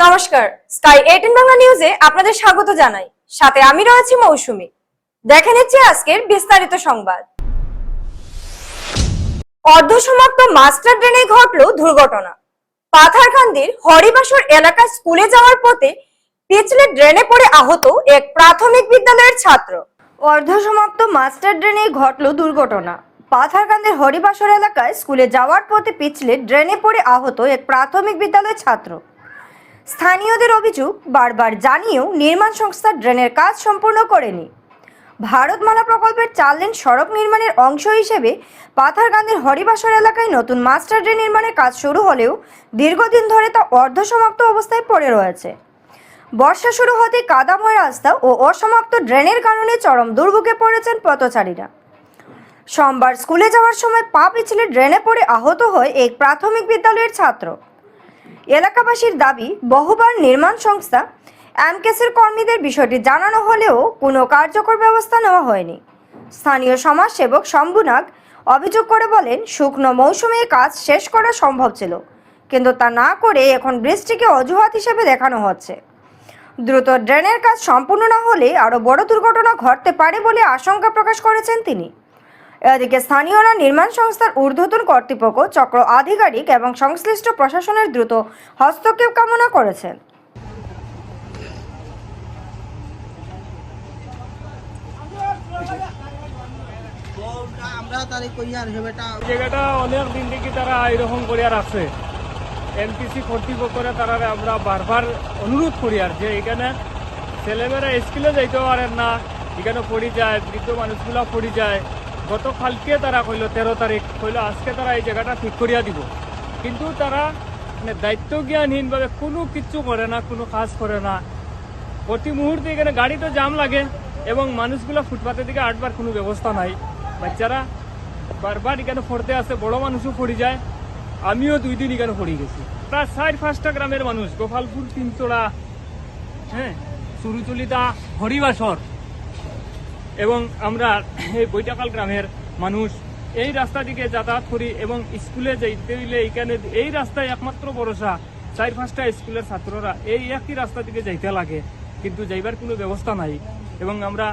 নমস্কার, স্কাই 18 বাংলা নিউজে আপনাদের স্বাগত জানাই। সাথে আমি রয়েছি মৌসুমী। দেখে নিচ্ছি আজকের বিস্তারিত সংবাদ। অর্ধসমাপ্ত মাস্টার ড্রেনে ঘটল দুর্ঘটনা। পাথারকান্দির হরিবাসর এলাকায় স্কুলে যাওয়ার পথে পিছলে ড্রেনে পড়ে আহত এক প্রাথমিক বিদ্যালয়ের ছাত্র। অর্ধসমাপ্ত মাস্টার ড্রেনে ঘটল দুর্ঘটনা। পাথারকান্দির হরিবাসর এলাকায় স্কুলে যাওয়ার পথে পিছলে ড্রেনে পড়ে আহত এক প্রাথমিক বিদ্যালয়ের ছাত্র। স্থানীয়দের অভিযোগ, বারবার জানিয়েও নির্মাণ সংস্থা ড্রেনের কাজ সম্পূর্ণ করেনি। ভারতমালা প্রকল্পের 4 লেন সড়ক নির্মাণের অংশ হিসেবে পাথারকান্দির হরিবাসর এলাকায় নতুন মাস্টার ড্রেন নির্মাণের কাজ শুরু হলেও দীর্ঘদিন ধরে তা অর্ধসমাপ্ত অবস্থায় পড়ে রয়েছে। বর্ষা শুরু হতেই কাদাময় রাস্তা ও অসমাপ্ত ড্রেনের কারণে চরম দুর্ভোগে পড়েছেন পথচারীরা। সোমবার স্কুলে যাওয়ার সময় পা পিছলে ড্রেনে পড়ে আহত হয় এক প্রাথমিক বিদ্যালয়ের ছাত্র। এলাকাবাসীর দাবি, বহুবার নির্মাণ সংস্থা এমকেসির কর্মীদের বিষয়টি জানানো হলেও কোনো কার্যকর ব্যবস্থা নেওয়া হয়নি। স্থানীয় সমাজসেবক শম্ভু নাগ অভিযোগ করে বলেন, শুকনো মৌসুমে কাজ শেষ করা সম্ভব ছিল, কিন্তু তা না করে এখন বৃষ্টিকে অজুহাত হিসেবে দেখানো হচ্ছে। দ্রুত ড্রেনের কাজ সম্পূর্ণ না হলে আরও বড় দুর্ঘটনা ঘটতে পারে বলে আশঙ্কা প্রকাশ করেছেন তিনি। এদিকে স্থানীয়রা নির্মাণ সংস্থার ঊর্ধ্বতন কর্তৃপক্ষ, চক্র আধিকারিক এবং সংশ্লিষ্ট প্রশাসনের দ্রুত হস্তক্ষেপ কামনা করেছেন। জায়গাটা অনেক দিন থেকে তারা এরকম করিয়া রাখছে। এমপিসি কর্তৃপক্ষরা তারা আমরা বারবার অনুরোধ করি আর যে এখানে ছেলেমেয়েরা স্কুলে যাইতে পারেন না, এখানে পড়ি যায়, বৃদ্ধ মানুষগুলো পড়ি যায়। গতকালকে তারা কইল 13 তারিখ কইল আজকে তারা এই জায়গাটা ঠিক করিয়া দিব, কিন্তু তারা মানে দায়িত্ব জ্ঞানহীনভাবে কোনো কিচ্ছু করে না, কোনো কাজ করে না। প্রতি মুহূর্তে এখানে গাড়ি তো জাম লাগে এবং মানুষগুলো ফুটপাতের দিকে আটবার কোনো ব্যবস্থা নাই। বাচ্চারা বারবার এখানে পড়তে আসে, বড় মানুষও পড়ে যায়। আমিও 2 দিন এখানে পড়ে গেছি। প্রায় 4-5টা গ্রামের মানুষ, গোপালপুর, তিনচড়া, সুরুচলিতা, হরিবাসর এবং আমরা এই বৈটাকাল গ্রামের মানুষ এই রাস্তা দিকে যাতায়াত করি এবং স্কুলে যাইতে হইলে এইখানে এই রাস্তায় একমাত্র ভরসা। 4-5টা স্কুলের ছাত্ররা এই একই রাস্তা দিকে যাইতে লাগে, কিন্তু যাইবার কোনো ব্যবস্থা নাই। এবং আমরা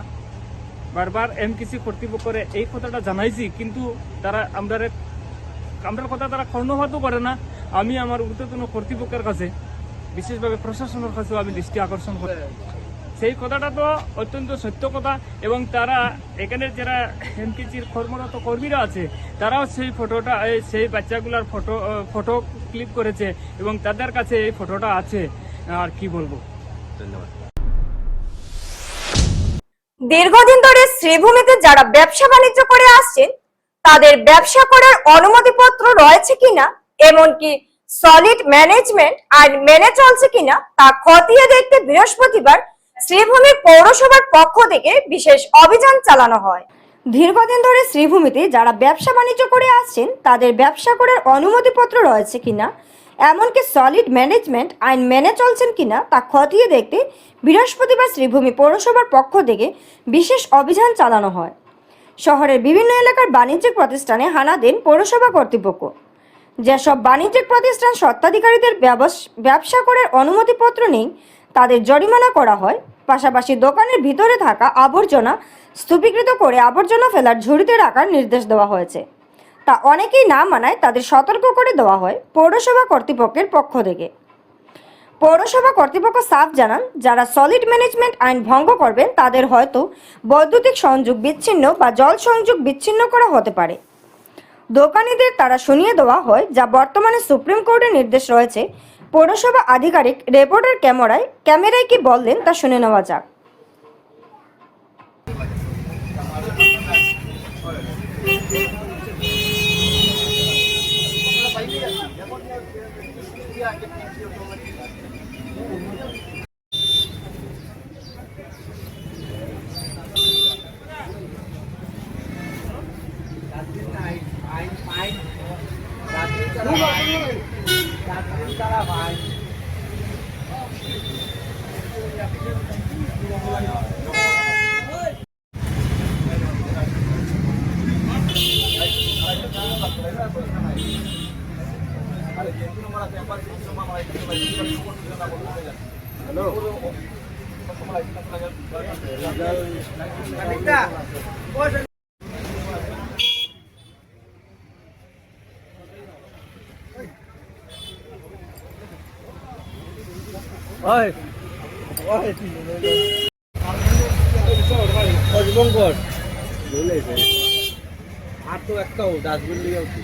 বারবার এমকেসি কর্তৃপক্ষরে এই কথাটা জানাইছি, কিন্তু তারা আমরা কথা তারা কর্ণপাতও করে না। আমি আমার ঊর্ধ্বতন কর্তৃপক্ষের কাছে, বিশেষভাবে প্রশাসনের কাছেও আমি দৃষ্টি আকর্ষণ করি। সেই কথাটা তো অত্যন্ত সত্য কথা এবং তারা এখানে যারা এমকেসির কর্মরত কর্মীরা আছে তারাও সেই ফটোটা, সেই বাচ্চাগুলার ফটো ক্লিক করেছে এবং তাদের কাছে এই ফটোটা আছে। আর কি বলবো, ধন্যবাদ। দীর্ঘদিন ধরে শ্রীভূমিতে যারা ব্যবসা বাণিজ্য করে আসছেন তাদের ব্যবসা করার অনুমতিপত্র রয়েছে কিনা, এমনকি সলিড ম্যানেজমেন্ট আইন মেনে চলছে কিনা তা খতিয়ে দেখতে বৃহস্পতিবার শ্রীভূমি পৌরসভার পক্ষ থেকে বিশেষ অভিযান চালানো হয়। দীর্ঘদিন ধরে শ্রীভূমিতে যারা ব্যবসা বাণিজ্য করে আসছেন তাদের ব্যবসা করার অনুমতিপত্র রয়েছে কিনা, এমনকি সলিড ম্যানেজমেন্ট আইন মেনে চলছেন কিনা তা খতিয়ে দেখতে বৃহস্পতিবার শ্রীভূমি পৌরসভার পক্ষ থেকে বিশেষ অভিযান চালানো হয়। শহরের বিভিন্ন এলাকার বাণিজ্যিক প্রতিষ্ঠানে হানা দেন পৌরসভা কর্তৃপক্ষ। যেসব বাণিজ্যিক প্রতিষ্ঠান স্বত্বাধিকারীদের ব্যবসা করার অনুমতিপত্র নেই তাদের জরিমানা করা হয়। পাশাপাশি দোকানের ভিতরে থাকা আবর্জনা স্তূপীকৃত করে আবর্জনা ফেলার ঝুড়িতে রাখার নির্দেশ দেওয়া হয়েছে। তা অনেকেই না মানায় তাদের সতর্ক করে দেওয়া হয় পৌরসভা কর্তৃপক্ষের পক্ষ থেকে। পৌরসভা কর্তৃপক্ষ সাফ জানান, যারা সলিড ম্যানেজমেন্ট আইন ভঙ্গ করবেন তাদের হয়তো বৈদ্যুতিক সংযোগ বিচ্ছিন্ন বা জল সংযোগ বিচ্ছিন্ন করা হতে পারে। দোকানিদের তারা শুনিয়ে দেওয়া হয়, যা বর্তমানে সুপ্রিম কোর্টের নির্দেশ রয়েছে। পৌরসভা আধিকারিক রিপোর্টার ক্যামেরায় কি বললেন তা শুনে নেওয়া যাক। আর তো একটাও ডাস্টবিন নিয়ে উঠি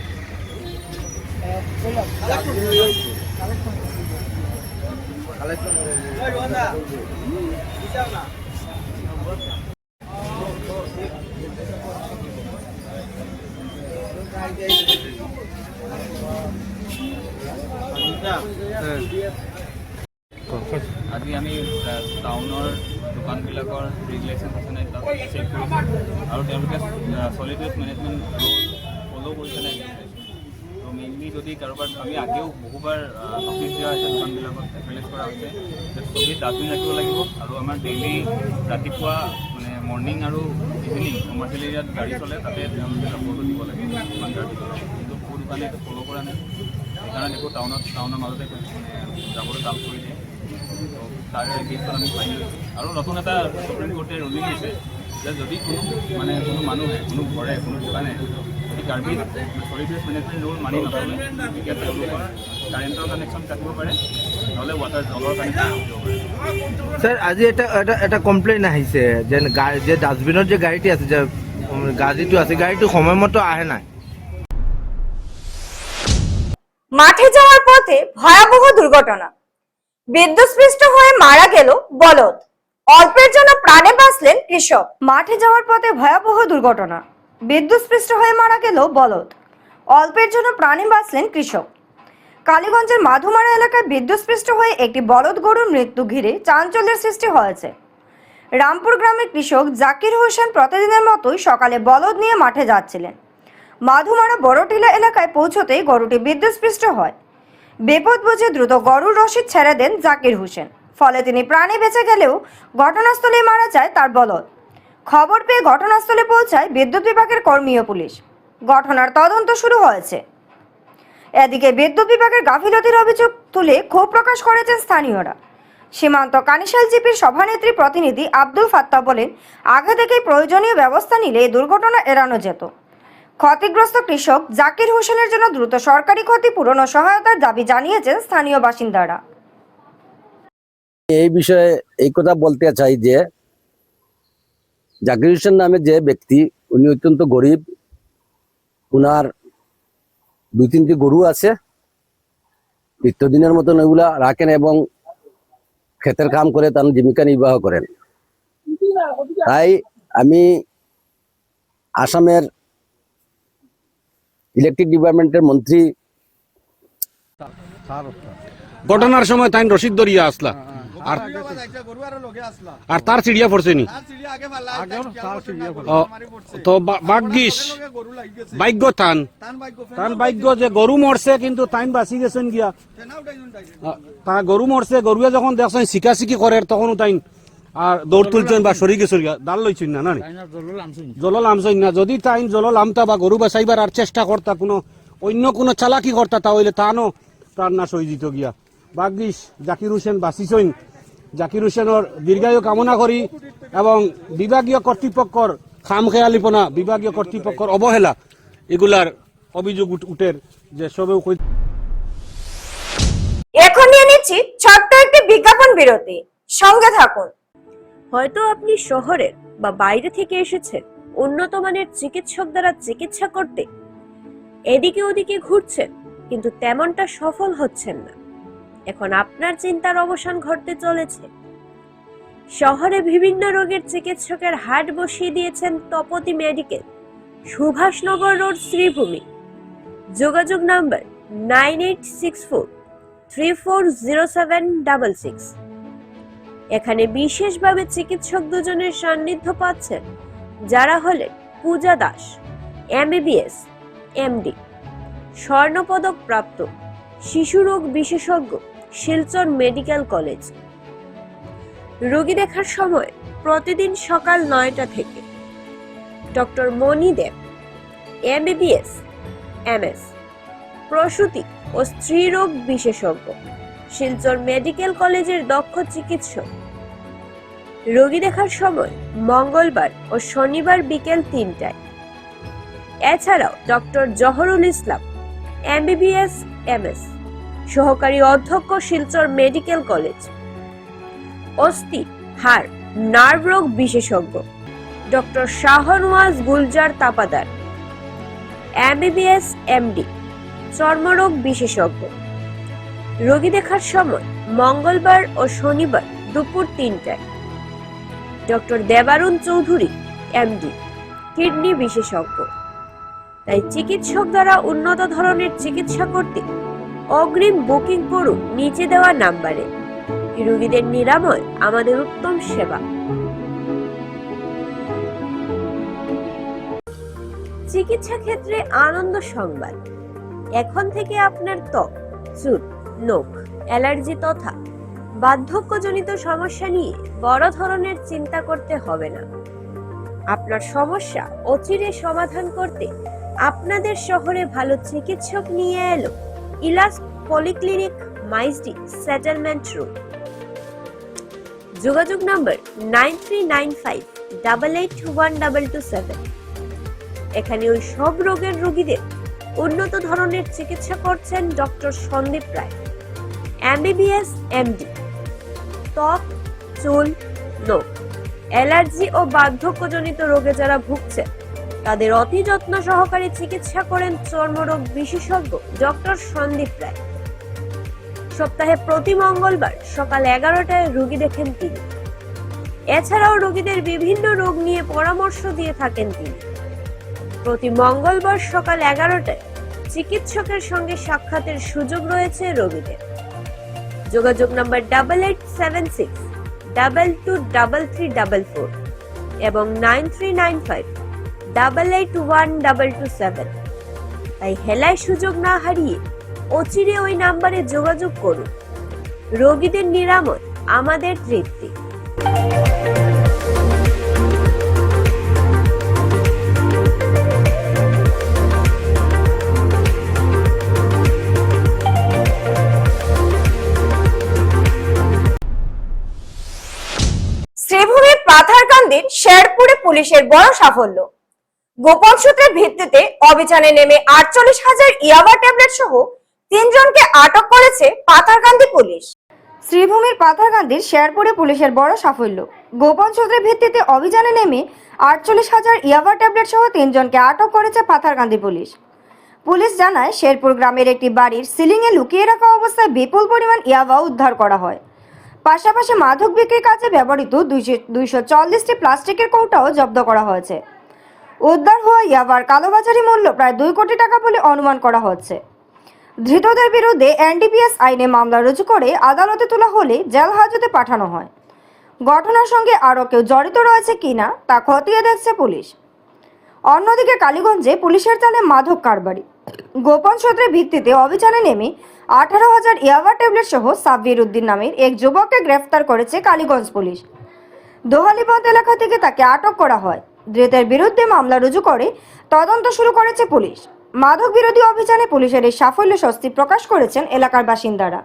আজি আমি টাউনৰ দোকানবিলাকৰ ৰেগুলেশ্যন আছে নাই তাত চেক কৰিছোঁ আৰু তেওঁলোকে solid waste management rule follow' কৰিছে নাই তো মেইনলি যদি কাৰোবাৰ আমি আগেও বহুবাৰ নটিচ দিয়া হৈছে দোকানবিলাকত এফেলেজ কৰা হৈছে যে ছলিড ডাষ্টবিন ৰাখিব লাগিব আৰু আমাৰ ডেইলি ৰাতিপুৱা মানে মৰ্ণিং আৰু ইভিনিং কমাৰ্চিয়েল এৰিয়াত গাড়ী চলে তাতে তেওঁলোকে ফটো দিব লাগে দোকানদাৰ দিব লাগে কিন্তু বহু দোকানে এইটো ফ'ল' কৰা নাই সেইকাৰণে দেখোঁ টাউনৰ মাজতে যাবলৈ টান কৰি দিয়ে তাৰে কেছখন আমি ফাইন লৈছোঁ আৰু নতুন এটা সুপ্ৰিম কোৰ্টে ৰুলিং দিছে যে যদি কোনো মানুহে কোনো ঘৰে কোনো দোকানে যদি garbage solid waste management rule মানি নচলে তেতিয়া তেওঁলোকৰ কাৰেণ্টৰ কানেকশ্যন কাটিব পাৰে নহ'লে জলৰ কানেকশ্যন দিব পাৰে। স্যার আজি এটা কমপ্লেইন আহিছে যে যে ডাস্টবিনত যে গাড়ীটি আছে যে গাড়ীটো আছে গাড়ীটো সময়মতো আহে নাই। মাঠে যাওয়ার পথে ভয়াবহ দুর্ঘটনা, বিদ্যুৎস্পৃষ্ট হয়ে মারা গেল বলদ, অল্পের জন্য প্রাণে বাঁচলেন কৃষক। মাঠে যাওয়ার পথে ভয়াবহ দুর্ঘটনা, বিদ্যুৎস্পৃষ্ট হয়ে মারা গেল বলদ, অল্পের জন্য প্রাণে বাঁচলেন কৃষক। কালীগঞ্জের মাধুমারা এলাকায় বিদ্যুৎস্পৃষ্ট হয়ে একটি বলদ গরুর মৃত্যু ঘিরে চাঞ্চল্যের সৃষ্টি হয়েছে। রামপুর গ্রামের কৃষক জাকির হোসেন প্রতিদিনের মতোই সকালে বলদ নিয়ে মাঠে যাচ্ছিলেন। মাধুমারা বড়টিলা এলাকায় পৌঁছতেই গরুটি বিদ্যুৎস্পৃষ্ট হয়। বিপদ বুঝে দ্রুত গরুর রশিদ ছেড়ে দেন জাকির হোসেন, ফলে তিনি প্রাণে বেঁচে গেলেও ঘটনাস্থলেই মারা যায় তার বলদ। খবর পেয়ে ঘটনাস্থলে পৌঁছায় বিদ্যুৎ বিভাগের কর্মী ও পুলিশ। ঘটনার তদন্ত শুরু হয়েছে। এদিকে বিদ্যুৎ বিভাগের গাফিলতির অভিযোগ তুলে ক্ষোভ প্রকাশ করেছেন স্থানীয়রা। সীমান্ত কানিশাল জিপির সভানেত্রী প্রতিনিধি আব্দুল ফাত্তা বলেন, আগে থেকেই প্রয়োজনীয় ব্যবস্থা নিলে এই দুর্ঘটনা এড়ানো যেত। ক্ষতিগ্রস্ত কৃষক জাকির হোসেনের জন্য দ্রুত সরকারি ক্ষতিপূরণ ও সহায়তার দাবি জানিয়েছেন স্থানীয় বাসিন্দারা। এই বিষয়ে এই কথা বলতে চাই যে জাকির হোসেন নামে যে ব্যক্তি উনি অত্যন্ত গরিব, উনার 2-3টি গরু আছে, নিত্যদিনের মতন এগুলা রাখেন এবং ক্ষেতের কাম করে তার জীবিকা নির্বাহ করেন। তাই আমি আসামের ইলেকট্রিক ডিপার্টমেন্টের মন্ত্রী ঘটনার সময় তাই রশিদ দরিয়া আসলা আর তার চিড়িয়া পড়ছে নি তো ভাগ্যিস ভাগ্য তান ভাগ্য যে গরু মরছে কিন্তু তাইন বাঁচি গেছেন গিয়া তা গরু মরছে গরুয়ে যখন দেখছেন শিকাশিকি করে তখন তাইন আর দৌড় তুলছেন বা সরি গেছেন গিয়া দাল লইছেন না জল লামছেন না। যদি তাইন জল লামতা বা গরু বাঁচাইবার আর চেষ্টা করতা কোনো অন্য কোনো চালাকি করতা তাহলে তানো প্রাণ নাশ হয়ে যেত গিয়া। ভাগ্যিস জাকির হোসেন বাঁচিছেন। জাকির হোসেনের দীর্ঘায়ু কামনা করি এবং বিভাগীয় কর্তৃপক্ষর খামখেয়ালিপনা, বিভাগীয় কর্তৃপক্ষর অবহেলা এগুলার অভিযোগ উঠের যে সবেও। এখন নিয়ে নিচ্ছি ছোট্ট একটি বিজ্ঞাপন বিরতি, সঙ্গে থাকুন। হয়তো আপনি শহরের বা বাইরে থেকে এসেছেন উন্নত মানের চিকিৎসক দ্বারা চিকিৎসা করতে, এদিকে ওদিকে ঘুরছেন কিন্তু তেমনটা সফল হচ্ছেন না। এখন আপনার চিন্তার অবসান ঘটতে চলেছে। শহরে বিভিন্ন রোগের চিকিৎসকের হাট বসিয়ে দিয়েছেন তপতি মেডিকেল, সুভাষনগর রোড, শ্রীভূমি। যোগাযোগ নাম্বার 9864340766। এখানে বিশেষভাবে চিকিৎসক দুজনের সান্নিধ্য পাচ্ছেন যারা হলেন পূজা দাস, MBBS, MD, স্বর্ণপদক প্রাপ্ত, শিশু রোগ বিশেষজ্ঞ, শিলচর মেডিকেল কলেজ। রোগী দেখার সময় প্রতিদিন সকাল 9টা থেকে। ডক্টর মনি দেব, MBBS, MS, প্রসূতি ও স্ত্রীরোগ বিশেষজ্ঞ, শিলচর মেডিকেল কলেজের দক্ষ চিকিৎসক। রোগী দেখার সময় মঙ্গলবার ও শনিবার বিকেল 3টায়। এছাড়াও ডক্টর জহরুল ইসলাম, MBBS MS, সহকারী অধ্যক্ষ, শিলচর মেডিকেল কলেজ। অস্থি, হাড়, নার্ভ রোগ বিশেষজ্ঞ doctor Shahnawaz Gulzar Tapadar, MBBS MD, চর্মরোগ বিশেষজ্ঞ। রোগী দেখার সময় মঙ্গলবার ও শনিবার দুপুর 3টায়। ডক্টর দেবারুণ চৌধুরী, MD, কিডনি বিশেষজ্ঞ। তাই চিকিৎসক দ্বারা উন্নত ধরনের চিকিৎসা করতে অগ্রিম বুকিং করুন নিচে দেওয়া নাম্বারে। রোগীদের নিরাময় আমাদের উত্তম সেবা। চিকিৎসা ক্ষেত্রে আনন্দ সংবাদ। এখন থেকে আপনার ত্বক, চুল, নখ, অ্যালার্জি তথা বার্ধক্যজনিত সমস্যা নিয়ে বড় ধরনের চিন্তা করতে হবে না। আপনার সমস্যা অচিরে সমাধান করতে আপনাদের শহরে ভালো চিকিৎসক নিয়ে এলো ইলাস পলিক্লিনিক, মাইজডি, সেটেলমেন্ট রোড। যোগাযোগ নম্বর 9395881227। এখানে ওই সব রোগের রোগীদের উন্নত ধরনের চিকিৎসা করছেন ডক্টর সন্দীপ রায়, MBBS MD। ত্বক, চুল, নখ, অ্যালার্জি ও বার্ধক্যজনিত রোগে যারা ভুগছেন তাদের অতি যত্ন সহকারে চিকিৎসা করেন চর্মরোগ বিশেষজ্ঞ ডক্টর সন্দীপ রায়। সপ্তাহে প্রতি মঙ্গলবার সকাল 11টায় রোগী দেখেন তিনি। এছাড়াও রোগীদের বিভিন্ন রোগ নিয়ে পরামর্শ দিয়ে থাকেন তিনি। প্রতি মঙ্গলবার সকাল 11টায় চিকিৎসকের সঙ্গে সাক্ষাতের সুযোগ রয়েছে রোগীদের। যোগাযোগ নম্বর 8876223344 এবং 9395881227। তাই হেলায় সুযোগ না হারিয়ে অচিরে ওই নাম্বারে যোগাযোগ করুন। রোগীদের নিরাময় আমাদের তৃপ্তি। শ্রীভূমির পাথারকান্দির শেরপুরে পুলিশের বড় সাফল্য। গোপন সূত্রের ভিত্তিতে অভিযানে নেমে 48,000 ইয়াবা ট্যাবলেট সহ 3 জনকে আটক করেছে পাথারকান্দি পুলিশ। শ্রীভূমির পাথারকান্দির শেরপুরে পুলিশের বড় সাফল্য। গোপন সূত্রের ভিত্তিতে অভিযানে নেমে 48,000 ইয়াবা ট্যাবলেট সহ 3 জনকে আটক করেছে পাথারকান্দি পুলিশ। পুলিশ জানায়, শেরপুর গ্রামের একটি বাড়ির সিলিংয়ে লুকিয়ে রাখা অবস্থায় বিপুল পরিমাণ ইয়াবা উদ্ধার করা হয়। পাশাপাশি মাদক বিক্রির কাজে ব্যবহৃত 240টি প্লাস্টিকের কৌটাও জব্দ করা হয়েছে। উদ্ধার হওয়া ইয়াবার কালোবাজারি মূল্য প্রায় 2 কোটি টাকা বলে অনুমান করা হচ্ছে। ধৃতদের বিরুদ্ধে NDPS আইনে মামলা রুজু করে আদালতে তোলা হলে জেল হাজতে পাঠানো হয়। ঘটনার সঙ্গে আরও কেউ জড়িত রয়েছে কিনা তা খতিয়ে দেখছে পুলিশ। অন্যদিকে কালীগঞ্জে পুলিশের জালে মাদক কারবারি। গোপন সূত্রের ভিত্তিতে অভিযানে নেমে 18,000 ইয়াবা ট্যাবলেট সহ সাব্বির উদ্দিন নামের এক যুবককে গ্রেফতার করেছে কালীগঞ্জ পুলিশ। দোহালিবন্দ এলাকা থেকে তাকে আটক করা হয়। ধৃতের বিরুদ্ধে মামলা রুজু করে তদন্ত শুরু করেছে পুলিশ। মাদক বিরোধী অভিযানে পুলিশের এই সাফল্য স্বস্তি প্রকাশ করেছেন এলাকার বাসিন্দারা।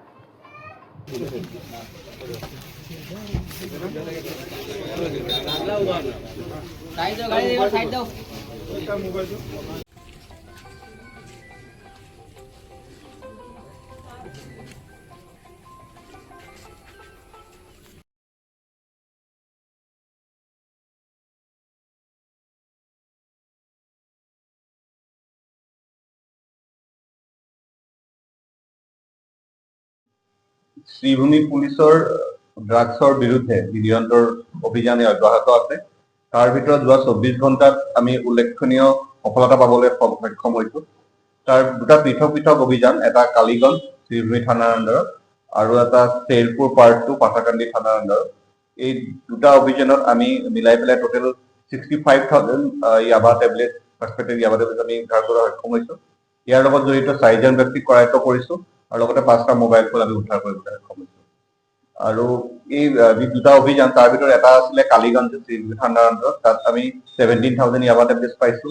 শ্রীভূমি পুলিচৰ ড্ৰাগছৰ বিৰুদ্ধে নিৰন্তৰ অভিযানে অব্যাহত আছে। তাৰ ভিতৰত যোৱা 24 ঘণ্টাত আমি উল্লেখনীয় সফলতা পাবলৈ সক্ষম হৈছো। তাৰ দুটা পৃথক পৃথক অভিযান, এটা কালীগঞ্জ শ্রীভূমি থানাৰ আণ্ডাৰত আৰু এটা শেৰপুৰ পাৰ্ট 2 পাথাৰকান্দি থানাৰ আণ্ডাৰত। এই দুটা অভিযানত আমি মিলাই পেলাই টোটেল 65,000 ইয়াবা টেবলেট ইয়াবা টেবলেট আমি উদ্ধাৰ কৰাত সক্ষম হৈছো। ইয়াৰ লগত জড়িত 4জন ব্যক্তিক কৰায়ত্ব কৰিছো আৰু লগতে 5টা মোবাইল ফোন আমি উদ্ধাৰ কৰিবলৈ সক্ষম হৈছো। আৰু এই দুটা অভিযান, তাৰ ভিতৰত এটা আছিলে কালীগঞ্জ থানাৰ আণ্ডাৰত, তাত আমি 17,000 ইয়াবা টেবলেট পাইছো।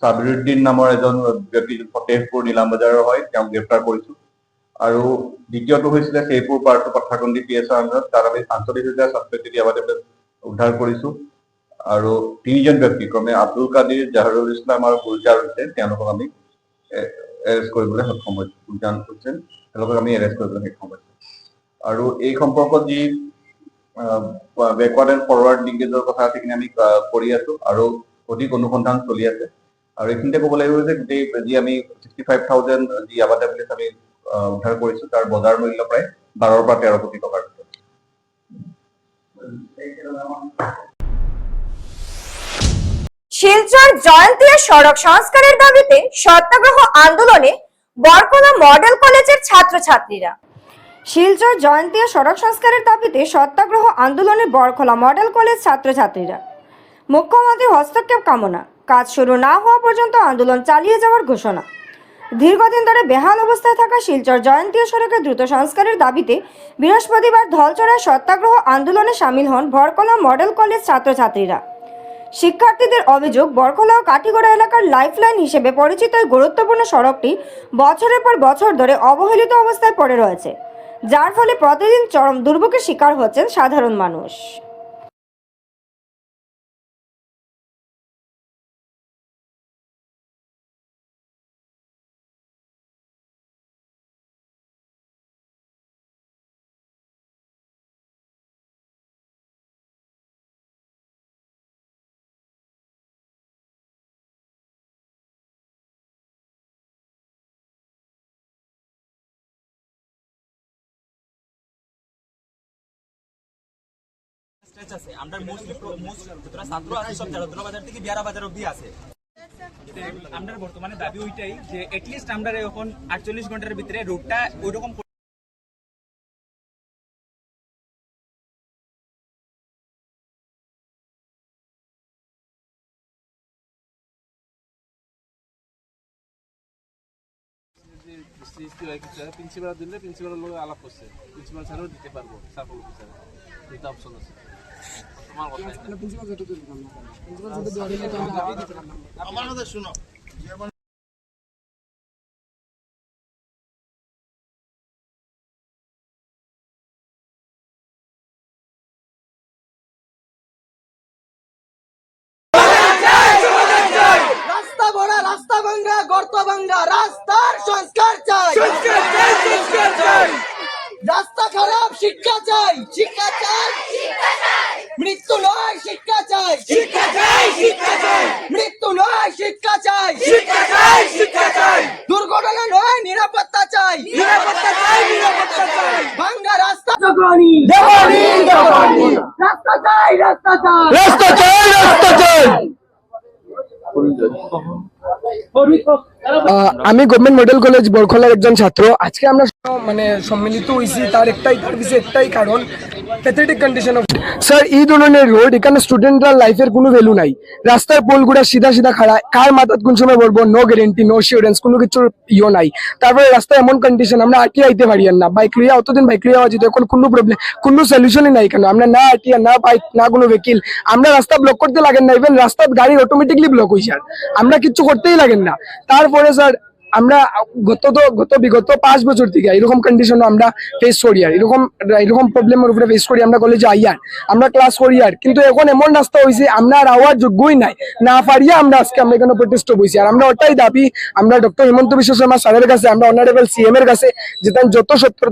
সাবিৰুদ্দিন নামৰ এজন ব্যক্তি ফতেহপুৰ নীলাম বজাৰৰ হয়, তেওঁক গ্ৰেপ্তাৰ কৰিছো। আৰু দ্বিতীয়টো হৈছিলে শ্বেইপুৰ পাৰ্টো পাথাৰকান্দি PSৰ আণ্ডাৰত, তাত আমি ৪৫,০০০ ছাবচিডি ইয়াবাদে উদ্ধাৰ কৰিছো। আৰু ৩জন ব্যক্তি ক্ৰমে আব্দুল কাদিৰ, জাহৰুল ইছলাম আৰু গুলজাৰ হুছেইন, তেওঁলোকক আমি এৰেষ্ট কৰিবলৈ সক্ষম হৈছো। গুলজান হুছেইন তেওঁলোকক আমি এৰেষ্ট কৰিবলৈ সক্ষম হৈছো। আৰু এই সম্পৰ্কত যি বেকৱাৰ্ড এণ্ড ফৰৱাৰ্ড লিংকেজৰ কথা সেইখিনি আমি কৰি আছো আৰু অধিক অনুসন্ধান চলি আছে। আৰু এইখিনিতে ক'ব লাগিব যে গোটেই যি আমি 65,000 যি ইয়াবাদে বুলি আমি উদ্ধাৰ কৰিছো, তাৰ বজাৰ মূল্য প্ৰায় 12 পৰা 13 কোটি টকাৰ ভিতৰত। শিলচর জয়ন্তীয় সড়ক সংস্কারের দাবিতে সত্যাগ্রহ আন্দোলনে বরকলা মডেল কলেজের ছাত্রছাত্রীরা। শিলচর জয়ন্তীয় সড়ক সংস্কারের দাবিতে সত্যাগ্রহ আন্দোলনে বরকলা মডেল কলেজ ছাত্রছাত্রীরা। মুখ্যমন্ত্রী হস্তক্ষেপ কামনা, কাজ শুরু না হওয়া পর্যন্ত আন্দোলন চালিয়ে যাওয়ার ঘোষণা। দীর্ঘদিন ধরে বেহাল অবস্থায় থাকা শিলচর জয়ন্তীয় সড়কের দ্রুত সংস্কারের দাবিতে বৃহস্পতিবার ধলচড়ায় সত্যাগ্রহ আন্দোলনে সামিল হন বরকলা মডেল কলেজ ছাত্রছাত্রীরা। শিক্ষার্থীদের অভিযোগ, বরকলা ও কাঠিগড়া এলাকার লাইফলাইন হিসেবে পরিচিত এই গুরুত্বপূর্ণ সড়কটি বছরের পর বছর ধরে অবহেলিত অবস্থায় পড়ে রয়েছে, যার ফলে প্রতিদিন চরম দুর্ভোগের শিকার হচ্ছেন সাধারণ মানুষ। স্ট্রেচ আছে আমরা মোস্ট যতটা ছাত্র আছে সব জায়গা বাজার থেকে বিয়ারা বাজার অবধি আছে। আমরা বর্তমানে দাবি ওইটাই যে এটলিস্ট আমরা এখন 48 ঘন্টার ভিতরে রোডটা ওইরকম প্রিন্সিপাল দিলে প্রিন্সিপালের লোক আলাপ করছে, প্রিন্সিপাল স্যারও দিতে পারবো, সার্কল অফিসার দুইটা অপশন আছে। আমার কথা শুনো, রাস্তা বড়া, রাস্তা ভাঙ্গা, গর্ত ভাঙ্গা, রাস্তার সংস্কার চাই, রাস্তা খারাপ, শিক্ষা চাই, শিক্ষা চাই, মৃত্যু নয় শিক্ষা চাই, মৃত্যু নয় শিক্ষা চাই, দুর্ঘটনা নয় নিরাপত্তা চাই, ভাঙ্গা রাস্তা রাস্তা চাই, রাস্তা চাই। আমি গভর্নমেন্ট মডেল কলেজ বরকলার একজন ছাত্র। আজকে আমরা সম্মিলিত হয়েছি তার পিছনে একটাই কারণ, প্যাথেটিক কন্ডিশন অফ স্যার এই ধরনের রোড, এখানে স্টুডেন্টরা লাইফের কোনো ভ্যালু নাই। রাস্তার পোলগুড়া সিধা সিধা খাড়া, কার মাথাত কোন সময় বলবো নো গ্যারেন্টি, নো শিওরেন্স, কোনো কিছুর নাই। তারপরে রাস্তায় এমন কন্ডিশন আমরা আটিয়ে আইতে পারি না, বাইক লইয়া অতদিন বাইক লইয়া যেত, এখন কোনো প্রবলেম, কোনো সলিউশনই নাই। কেন আমরা না আটিয়া, না বাইক, না কোনো ভেহিকল, আমরা রাস্তা ব্লক করতে লাগেন না, ইভেন রাস্তার গাড়ি অটোমেটিকলি ব্লক হয়েছে, আমরা কিচ্ছু করতেই লাগেন না। তারপরে স্যার আমরা বিগত 5 বছর থেকে এরকম কন্ডিশন আমরা ফেস করি, আর এরকম প্রবলেমের উপরে ফেস করি। আমরা কলেজে আইয়ার, আমরা ক্লাস করি, আর কিন্তু এখন এমন রাস্তা হয়েছে আমরা আর আওয়ার যোগ্যই নাই, না পারিয়া আমরা আজকে আমরা এখানে প্রোটেস্ট বইছি। আর আমরা ওটাই দাবি, আমরা ডক্টর হিমন্ত বিশ্ব শর্মা স্যারের কাছে, আমরা অনারেবল CM এর কাছে, যেটা যত সত্তর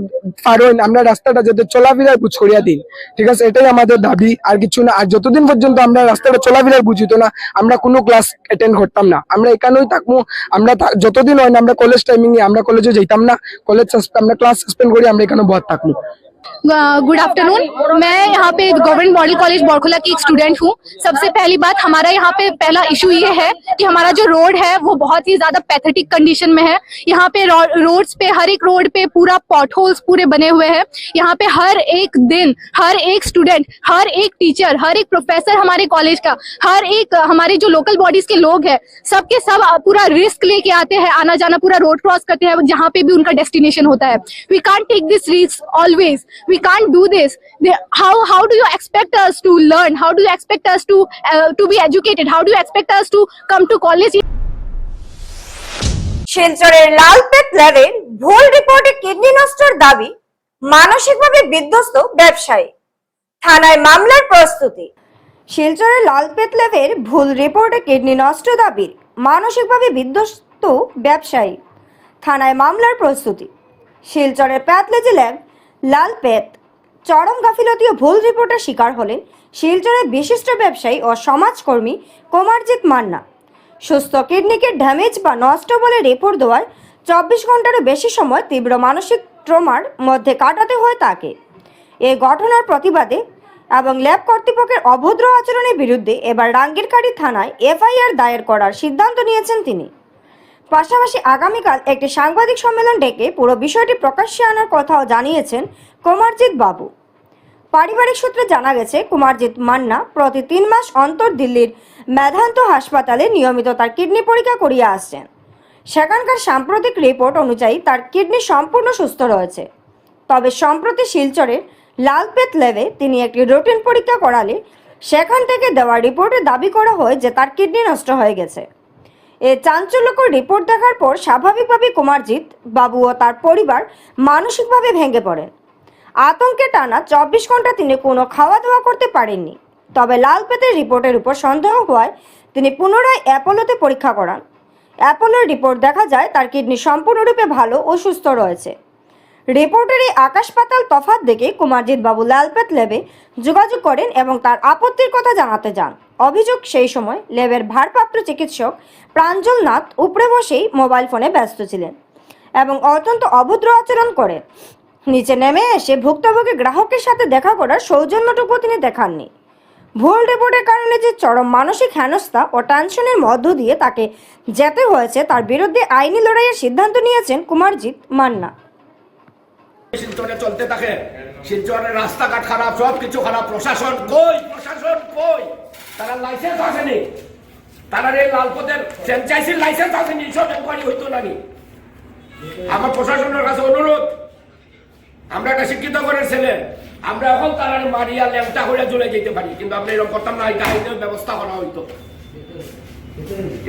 পারেন আমরা রাস্তাটা যাতে চলাফেরার বুঝ করিয়া দিন, ঠিক আছে? এটাই আমাদের দাবি, আর কিছু না। আর যতদিন পর্যন্ত আমরা রাস্তাটা চলাফেরার বুঝিত না, আমরা কোনো ক্লাস অ্যাটেন্ড করতাম না, আমরা এখানেই থাকবো। আমরা যতদিন হয় না আমরা কলেজ টাইমিং এ আমরা কলেজে যাইতাম না, কলেজ আমরা ক্লাস সাসপেন্ড করি, আমরা এখানে বহাত থাকবো। गुड आफ्टरनून, मैं यहाँ पे गवर्नमेंट मॉडल कॉलेज बरकला की एक स्टूडेंट हूँ। सबसे पहली बात, हमारा यहाँ पे पहला इशू ये है कि हमारा जो रोड है वो बहुत ही ज्यादा पैथेटिक कंडीशन में है। यहाँ पे रोड्स पे, हर एक रोड पे पूरा पॉट होल्स पूरे बने हुए हैं। यहाँ पे हर एक दिन, हर एक स्टूडेंट, हर एक टीचर, हर एक प्रोफेसर हमारे कॉलेज का, हर एक हमारे जो लोकल बॉडीज के लोग हैं, सबके सब पूरा रिस्क लेके आते हैं, आना जाना पूरा रोड क्रॉस करते हैं जहाँ पे भी उनका डेस्टिनेशन होता है। We can't take this risk always, we can't do this. How do you expect us to learn? How do you expect us to be educated? How do you expect us to come to college? শিলচরের লালপেট ল্যাবের ভুল রিপোর্টে kidney নষ্টের দাবি, মানসিকভাবে বিধ্বস্ত ব্যবসায়ী, থানায় মামলার প্রস্তুতি। শিলচরের লালপেট ল্যাবের ভুল রিপোর্টে কিডনি নষ্ট দাবির মানসিকভাবে বিধ্বস্ত ব্যবসায়ী, থানায় মামলার প্রস্তুতি। শিলচরের প্যাথোলজি ল্যাব লালপেট চরম গাফিলতি ও ভুল রিপোর্টের শিকার হলেন শিলচরের বিশিষ্ট ব্যবসায়ী ও সমাজকর্মী কুমারজিৎ মান্না। সুস্থ কিডনিকে ড্যামেজ বা নষ্ট বলে রিপোর্ট দেওয়ার 24 ঘন্টারও বেশি সময় তীব্র মানসিক ট্রমার মধ্যে কাটাতে হয় তাকে। এই ঘটনার প্রতিবাদে এবং ল্যাব কর্তৃপক্ষের অভদ্র আচরণের বিরুদ্ধে এবার রাঙ্গিরখাড়ি থানায় এফআইআর দায়ের করার সিদ্ধান্ত নিয়েছেন তিনি। পাশাপাশি আগামীকাল একটি সাংবাদিক সম্মেলন ডেকে পুরো বিষয়টি প্রকাশ্যে আনার কথাও জানিয়েছেন কুমারজিৎ বাবু। পারিবারিক সূত্রে জানা গেছে, কুমারজিৎ মান্না প্রতি 3 মাস অন্তর দিল্লির মেধান্ত হাসপাতালে নিয়মিত তার কিডনি পরীক্ষা করিয়ে আসছেন। সেখানকার সাম্প্রতিক রিপোর্ট অনুযায়ী তার কিডনি সম্পূর্ণ সুস্থ রয়েছে। তবে সম্প্রতি শিলচরের লালপেট ল্যাবে তিনি একটি রুটিন পরীক্ষা করালে সেখান থেকে দেওয়া রিপোর্টে দাবি করা হয় যে তার কিডনি নষ্ট হয়ে গেছে। এই চাঞ্চল্যকর রিপোর্ট দেখার পর স্বাভাবিকভাবেই কুমারজিৎ বাবু ও তার পরিবার মানসিকভাবে ভেঙে পড়েন। আতঙ্কে টানা 24 ঘন্টা তিনি কোনো খাওয়া দাওয়া করতে পারেননি। তবে লালপেটের রিপোর্টের উপর সন্দেহ হওয়ায় তিনি পুনরায় অ্যাপোলোতে পরীক্ষা করান। অ্যাপোলোর রিপোর্ট দেখা যায় তার কিডনি সম্পূর্ণরূপে ভালো ও সুস্থ রয়েছে। রিপোর্টের এই আকাশ পাতাল তফাৎ দেখে কুমারজিৎ বাবু লালপেট ল্যাবে যোগাযোগ করেন এবং তার আপত্তির কথা জানাতে যান। অভিযোগ, সেই সময় ল্যাবের ভারপ্রাপ্ত চিকিৎসক প্রাঞ্জল নাথ উপরে বসেই মোবাইল ফোনে ব্যস্ত ছিলেন এবং অত্যন্ত অভদ্র আচরণ করেন। নিচে নেমে এসে ভুক্তভোগী গ্রাহকের সাথে দেখা করার সৌজন্যটুকু তিনি দেখাননি। ভুল রিপোর্টের কারণে যে চরম মানসিক হেনস্থা ও টেনশনের মধ্য দিয়ে তাকে যেতে হয়েছে, তার বিরুদ্ধে আইনি লড়াইয়ের সিদ্ধান্ত নিয়েছেন কুমারজিৎ মান্না। শিলচরে চলতে থাকে, শিলচরের রাস্তাঘাট খারাপ, সব কিছু খারাপ। প্রশাসন কই? প্রশাসন কই? তারা লাইসেন্স আসেনি, তারা এই লালপথের ফ্র্যাঞ্চাইজির লাইসেন্স আসেনি, সব এনকোয়ারি হইতো নাকি? আমার প্রশাসনের কাছে অনুরোধ, আমরা একটা শিক্ষিত করে ছেলে, আমরা এখন তারা মারিয়া ল্যাংটা হয়ে চলে যেতে পারি, কিন্তু আমরা এরকম করতাম না। এটা আইনের ব্যবস্থা করা হইতো,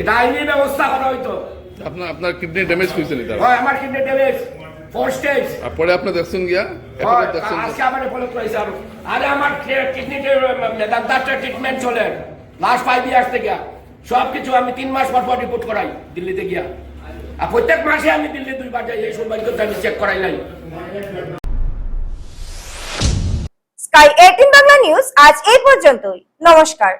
এটা আইনি ব্যবস্থা করা হইতো। আপনার কিডনি ড্যামেজ হয়েছে নি? হয়, আমার কিডনি ড্যামেজ 4 স্টেজ। পরে আপনি দেখছেন গিয়া? আজকে আমার ফলো করেছে। আরে আমার কিডনি ট্রিটমেন্ট চলে লাস্ট 5 ইয়ার্স থেকে। সব কিছু আমি 3 মাস পর পর রিপোর্ট করাই দিল্লিতে গিয়া। আর প্রত্যেক মাসে আমি দিল্লি 2 বার যাই, এই সৌভাগ্য আমি চেক করাই নাই। স্কাই 18 বাংলা নিউজ আজ এই পর্যন্তই। নমস্কার।